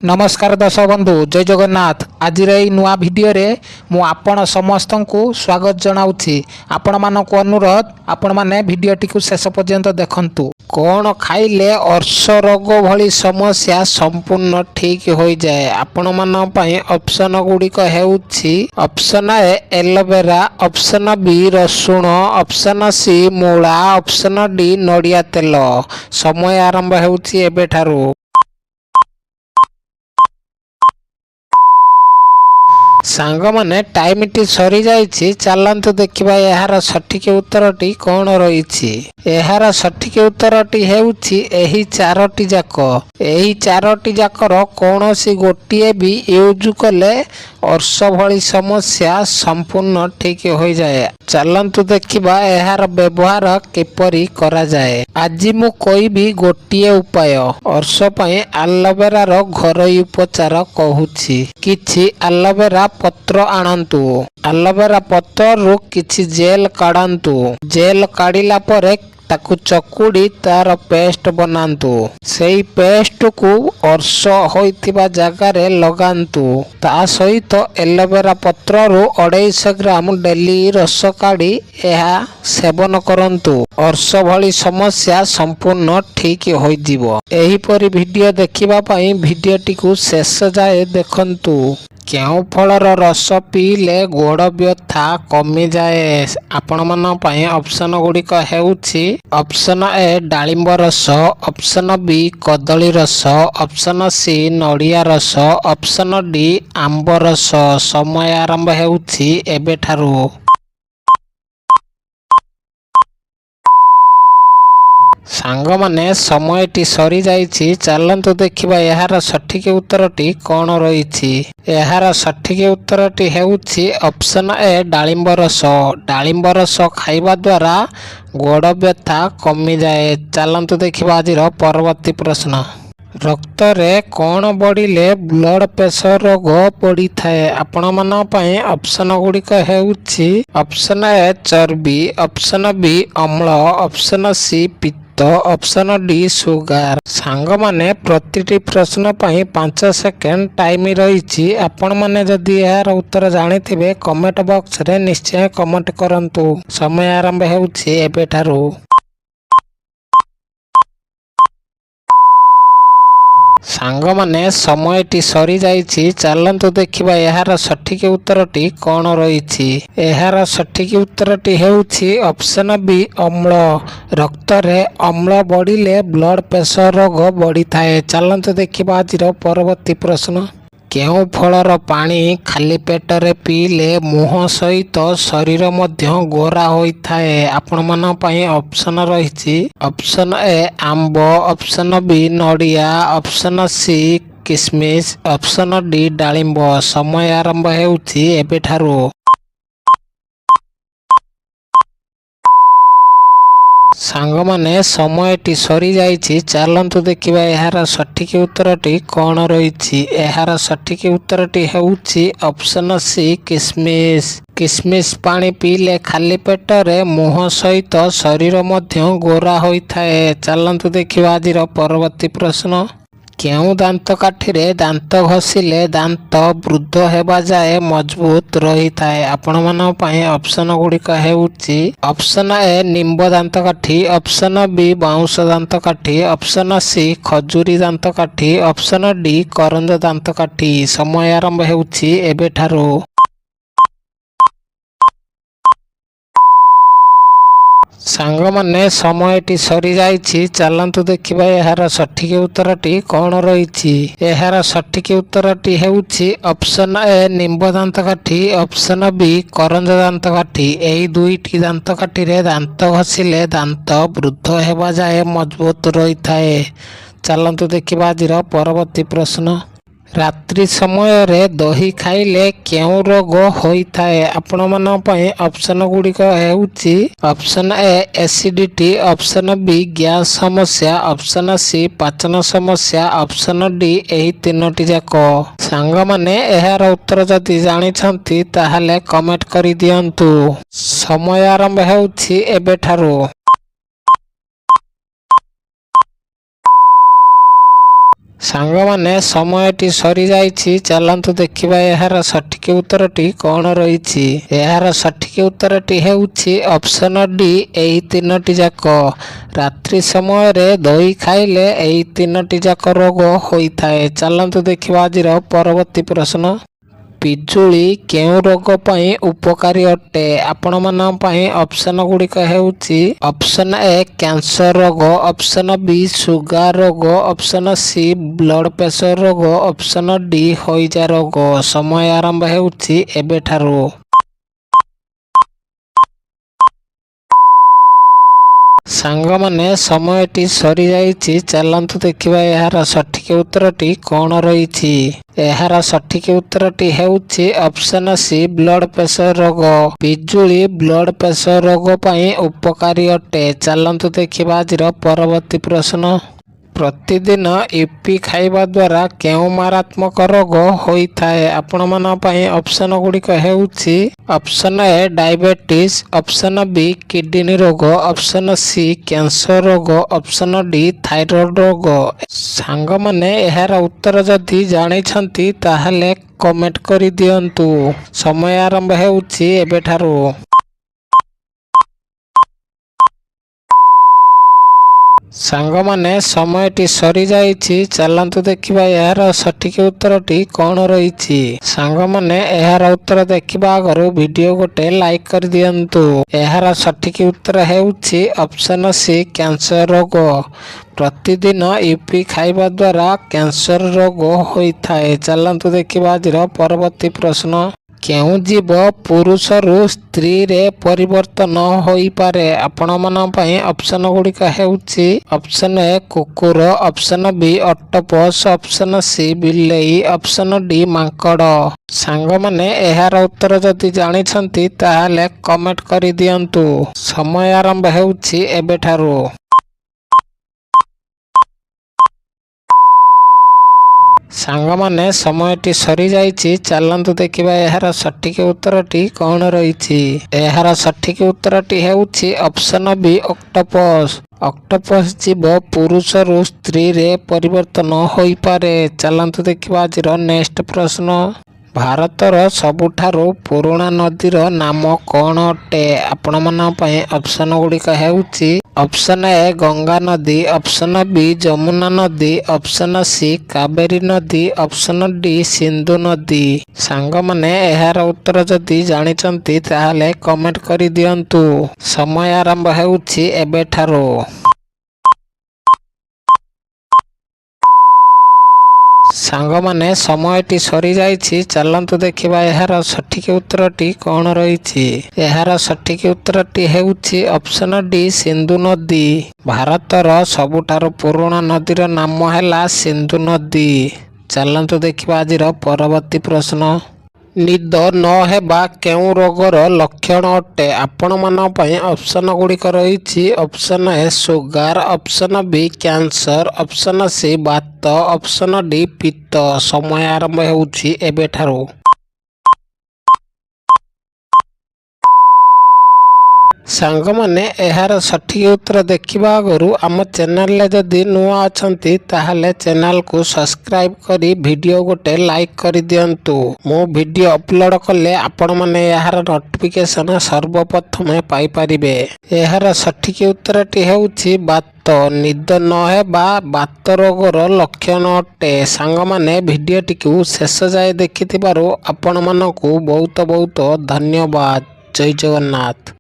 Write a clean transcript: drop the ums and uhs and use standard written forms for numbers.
नमस्कार दर्शक बंधु जय जगन्नाथ। आज नुआ भिडियो रे मु आपण समस्त को स्वागत जनाऊँगी। आपण मानक अनुरोध आपण माने भिडियोटी को शेष पर्यंत देखंतु। कौन खाइले अर्श रोग भली समस्या संपूर्ण ठीक हो जाए। आपण मान पई ऑप्शन गुड़िक हेउछि option A aloe vera, option B रसुण, ऑप्शन सी मूला, ऑप्शन डी नड़िया तेल। समय आरंभ हेउछि एबेठारु। सांग माने टाइम टी सरी जाइछि, चलंतु देखिबा एहार सठिक उत्तरटी कौन रही। एहार सठिक उत्तरटी हेउछि एही चारोटी जाक। एही चारोटी जाकर कौनसी गोटिए भी यूज कले अर्श भली समस्या संपूर्ण ठीक हो जाए। चलंतु देखिबा एहार व्यवहार किपरि करा जाए। आज मु कोइबी गोटिए उपाय अर्श पई एलोवेरा रो घरोई उपचार कहूछि। किछि एलोवेरा पत्र आणंतु। एलोवेरा पत्र रु किछि जेल काढंतु। जेल काढिला परे ताकू चकुड़ी तार पेस्ट बनातु। सेई पेस्ट को अर्श होइतिबा जगह रे लगांतु। ता सहित एलोवेरा पत्र रु 250 ग्राम डेली रस काढ़ी एहा सेवन करंतु। अर्श भली समस्या संपूर्ण ठीक हो जिवो। एही परी वीडियो देखिबा पई वीडियोटी को शेष जाए देखंतु। केउ फलर रस पीले गोड़ व्यथा कमी जाए। आपण मान पई ऑप्शन गुड़िक हेउछि ऑप्शन ए डालिंब रस, ऑप्शन बी कदली रस, ऑप्शन सी नड़िया रस, ऑप्शन डी आंब रस। समय आरंभ हेउछि एबेठारु। सांग माने समयटी सरी जाइछि, चलंतु देखिबा एहार सठिक उत्तरटी कौन रही। एहार सठिक उत्तरटी हेउछि ऑप्शन ए डालिंब रस। डालिंब रस खाइबा द्वारा गोड़ व्यथा कमी जाए। चलंतु देखिबा आजिर परवर्ती प्रश्न। रक्त रे कौन बढ़िले ब्लड प्रेशर रोग बढ़ी थाए। आपण मान पई ऑप्शन गुड़िक हेउछि ऑप्शन ए चर्बी, ऑप्शन बी अम्ल, ऑप्शन सी पित्त, ऑप्शन डी सुगार। सांग माने प्रतिटी प्रश्न पई 5 सेकेंड टाइम रही। आपण माने जदि यार उत्तर जानिथिबे कमेंट बॉक्स रे निश्चय कमेंट करंतु। समय आरंभ हेउछि एबेठारु। सांग माने समयटी सरी जाइछि, चलंतु देखिबा एहार सठिक उत्तरटी कौन रही। एहार सठिक उत्तरटी हेउछि ऑप्शन बी अम्ल। रक्त रे अम्ल बढ़िले ब्लड प्रेशर रोग बढ़ी थाए। चलंतु देखिबा आजिर परवर्ती प्रश्न। केउ फलर पानी खाली पेट रे पीले मुह सहित शरीर मध्य गोरा होइथाए। आपण मान पई ऑप्शन रही option A Amb, option B नड़िया, option C किसमिस, ऑप्शन डी डालिंब। समय आरंभ हेउछि एबेठारु। सांग माने समयटी सरी जाइछि, चलंतु देखिबा एहार सठिक उत्तरटी कौन रही। एहार सठिक उत्तरटी हेउछि ऑप्शन सी किसमिस। किसमिस पानी पीले खाली पेट रे मुह सहित शरीर मध्य गोरा होइथाए। चलंतु देखिबा आजिर परवर्ती प्रश्न। केउ दांत काठी रे दांत घसिले दांत वृद्ध हेबा जाए मजबूत रही थाए। आपण मान पई ऑप्शन गुड़िक हेउछि ऑप्शन ए निंब दांत काठी, ऑप्शन बी बाउंस दांत काठी, ऑप्शन सी खजूरी दांत काठी, ऑप्शन डी करंज दांत काठी। समय आरंभ हेउछि एबेठारु। सांग माने समयटी सरी जाइछि, चलंतु देखिबा एहार सठिक उत्तरटी कौन रही। एहार सठिक उत्तरटी हेउछि ऑप्शन ए निंब दांत काठी, ऑप्शन बी करंज दांत काठी। एही दुईटी दांत काठी रे दांत घसिले दांत वृद्ध हेबा जाए मजबूत रही थाए। चलंतु देखिबा आजिर परवर्ती प्रश्न। रात्रि समय रे दही खाइले केउ रोग होइथाए। आपण मान पई ऑप्शन गुड़िक हेउछि option A acidity, option B gas समस्या, ऑप्शन सी पाचन समस्या, ऑप्शन डी एही तीनोटी जाक। सांग माने एहार उत्तर जदि जानिछंती ताहाले कमेंट करि दियंतु। समय आरंभ हेउछि एबेठारु। ସାଙ୍ଗମାନେ ସମୟଟି ସରିଯାଇଛି, ଚାଲନ୍ତୁ ଦେଖିବା ଏହାର ସଠିକ ଉତ୍ତରଟି କ'ଣ ରହିଛି। ଏହାର ସଠିକ ଉତ୍ତରଟି ହେଉଛି ଅପସନ ଡି, ଏହି ତିନୋଟି ଯାକ। ରାତ୍ରି ସମୟରେ ଦହି ଖାଇଲେ ଏହି ତିନୋଟି ଯାକ ରୋଗ ହୋଇଥାଏ। ଚାଲନ୍ତୁ ଦେଖିବା ଆଜିର ପରବର୍ତ୍ତୀ ପ୍ରଶ୍ନ। ପିଜୁଳି କେଉଁ ରୋଗ ପାଇଁ ଉପକାରୀ ଅଟେ? ଆପଣମାନଙ୍କ ପାଇଁ ଅପସନ ଗୁଡ଼ିକ ହେଉଛି ଅପସନ ଏ କ୍ୟାନ୍ସର ରୋଗ, ଅପସନ ବି ସୁଗାର ରୋଗ, ଅପସନ ସି ବ୍ଲଡ଼ ପ୍ରେସର ରୋଗ, ଅପସନ ଡି ହଇଜା ରୋଗ। ସମୟ ଆରମ୍ଭ ହେଉଛି ଏବେଠାରୁ। ସାଙ୍ଗମାନେ ସମୟଟି ସରିଯାଇଛି, ଚାଲନ୍ତୁ ଦେଖିବା ଏହାର ସଠିକ ଉତ୍ତରଟି କ'ଣ ରହିଛି। ଏହାର ସଠିକ ଉତ୍ତରଟି ହେଉଛି ଅପସନ ସି ବ୍ଲଡ଼ ପ୍ରେସର ରୋଗ। ପିଜୁଳି ବ୍ଲଡ଼ ପ୍ରେସର ରୋଗ ପାଇଁ ଉପକାରୀ ଅଟେ। ଚାଲନ୍ତୁ ଦେଖିବା ଆଜିର ପରବର୍ତ୍ତୀ ପ୍ରଶ୍ନ। ପ୍ରତିଦିନ ୟୁପି ଖାଇବା ଦ୍ୱାରା କେଉଁ ମାରାତ୍ମକ ରୋଗ ହୋଇଥାଏ? ଆପଣମାନଙ୍କ ପାଇଁ ଅପସନ ଗୁଡ଼ିକ ହେଉଛି ଅପସନ ଏ ଡାଇବେଟିସ୍, ଅପସନ ବି କିଡନୀ ରୋଗ, ଅପସନ ସି କ୍ୟାନ୍ସର ରୋଗ, ଅପସନ ଡି ଥାଇରଏଡ୍ ରୋଗ। ସାଙ୍ଗମାନେ ଏହାର ଉତ୍ତର ଯଦି ଜାଣିଛନ୍ତି ତାହେଲେ କମେଣ୍ଟ କରି ଦିଅନ୍ତୁ। ସମୟ ଆରମ୍ଭ ହେଉଛି ଏବେଠାରୁ। ସାଙ୍ଗମାନେ ସମୟଟି ସରିଯାଇଛି, ଚାଲନ୍ତୁ ଦେଖିବା ଏହାର ସଠିକ ଉତ୍ତରଟି କ'ଣ ରହିଛି। ସାଙ୍ଗମାନେ ଏହାର ଉତ୍ତର ଦେଖିବା ଆଗରୁ ଭିଡିଓ ଗୋଟେ ଲାଇକ୍ କରିଦିଅନ୍ତୁ। ଏହାର ସଠିକ ଉତ୍ତର ହେଉଛି ଅପସନ ସି କ୍ୟାନ୍ସର ରୋଗ। ପ୍ରତିଦିନ ୟୁପି ଖାଇବା ଦ୍ୱାରା କ୍ୟାନ୍ସର ରୋଗ ହୋଇଥାଏ। ଚାଲନ୍ତୁ ଦେଖିବା ଆଜିର ପରବର୍ତ୍ତୀ ପ୍ରଶ୍ନ। କେଉଁ ଜୀବ ପୁରୁଷରୁ ସ୍ତ୍ରୀରେ ପରିବର୍ତ୍ତନ ହୋଇପାରେ? ଆପଣମାନଙ୍କ ପାଇଁ ଅପସନ ଗୁଡ଼ିକ ହେଉଛି ଅପସନ ଏ କୁକୁର, ଅପସନ ବି ଅକ୍ଟୋପସ୍, ଅପସନ ସି ବିଲେଇ, ଅପସନ ଡି ମାଙ୍କଡ଼। ସାଙ୍ଗମାନେ ଏହାର ଉତ୍ତର ଯଦି ଜାଣିଛନ୍ତି ତାହେଲେ କମେଣ୍ଟ କରି ଦିଅନ୍ତୁ। ସମୟ ଆରମ୍ଭ ହେଉଛି ଏବେଠାରୁ। ସାଙ୍ଗମାନେ ସମୟଟି ସରିଯାଇଛି, ଚାଲନ୍ତୁ ଦେଖିବା ଏହାର ସଠିକ ଉତ୍ତରଟି କ'ଣ ରହିଛି। ଏହାର ସଠିକ ଉତ୍ତରଟି ହେଉଛି ଅପସନ ବି ଅକ୍ଟୋପସ୍। ଅକ୍ଟୋପସ୍ ଜୀବ ପୁରୁଷରୁ ସ୍ତ୍ରୀରେ ପରିବର୍ତ୍ତନ ହୋଇପାରେ। ଚାଲନ୍ତୁ ଦେଖିବା ଆଜିର ନେକ୍ସଟ ପ୍ରଶ୍ନ। ଭାରତର ସବୁଠାରୁ ପୁରୁଣା ନଦୀର ନାମ କ'ଣ ଅଟେ? ଆପଣମାନଙ୍କ ପାଇଁ ଅପସନ ଗୁଡ଼ିକ ହେଉଛି ଅପସନ ଏ ଗଙ୍ଗା ନଦୀ, ଅପସନ ବି ଯମୁନା ନଦୀ, ଅପସନ ସି କାବେରୀ ନଦୀ, ଅପସନ ଡି ସିନ୍ଧୁ ନଦୀ। ସାଙ୍ଗମାନେ ଏହାର ଉତ୍ତର ଯଦି ଜାଣିଛନ୍ତି ତାହେଲେ କମେଣ୍ଟ କରି ଦିଅନ୍ତୁ। ସମୟ ଆରମ୍ଭ ହେଉଛି ଏବେଠାରୁ। ସାଙ୍ଗମାନେ ସମୟଟି ସରିଯାଇଛି, ଚାଲନ୍ତୁ ଦେଖିବା ଏହାର ସଠିକ ଉତ୍ତରଟି କ'ଣ ରହିଛି। ଏହାର ସଠିକ ଉତ୍ତରଟି ହେଉଛି ଅପସନ ଡି ସିନ୍ଧୁ ନଦୀ। ଭାରତର ସବୁଠାରୁ ପୁରୁଣା ନଦୀର ନାମ ହେଲା ସିନ୍ଧୁ ନଦୀ। ଚାଲନ୍ତୁ ଦେଖିବା ଆଜିର ପରବର୍ତ୍ତୀ ପ୍ରଶ୍ନ। ନିଦ ନ ହେବା କେଉଁ ରୋଗର ଲକ୍ଷଣ ଅଟେ? ଆପଣମାନଙ୍କ ପାଇଁ ଅପସନ ଗୁଡ଼ିକ ରହିଛି ଅପସନ ଏ ସୁଗାର, ଅପସନ ବି କ୍ୟାନ୍ସର, ଅପସନ ସି ବାତ, ଅପସନ ଡି ପିତ୍ତ। ସମୟ ଆରମ୍ଭ ହେଉଛି ଏବେଠାରୁ। ସାଙ୍ଗମାନେ ଏହାର ସଠିକ ଉତ୍ତର ଦେଖିବା ଆଗରୁ ଆମ ଚ୍ୟାନେଲରେ ଯଦି ନୂଆ ଅଛନ୍ତି ତାହେଲେ ଚ୍ୟାନେଲକୁ ସବସ୍କ୍ରାଇବ କରି ଭିଡିଓ ଗୋଟେ ଲାଇକ୍ କରିଦିଅନ୍ତୁ। ମୁଁ ଭିଡିଓ ଅପଲୋଡ କଲେ ଆପଣମାନେ ଏହାର ନୋଟିଫିକେସନ ସର୍ବପ୍ରଥମେ ପାଇପାରିବେ। ଏହାର ସଠିକ ଉତ୍ତରଟି ହେଉଛି ବାତ। ନିଦ ନ ହେବା ବାତ ରୋଗର ଲକ୍ଷଣ ଅଟେ। ସାଙ୍ଗମାନେ ଭିଡିଓଟିକୁ ଶେଷ ଯାଏ ଦେଖିଥିବାରୁ ଆପଣମାନଙ୍କୁ ବହୁତ ବହୁତ ଧନ୍ୟବାଦ। ଜୟ ଜଗନ୍ନାଥ।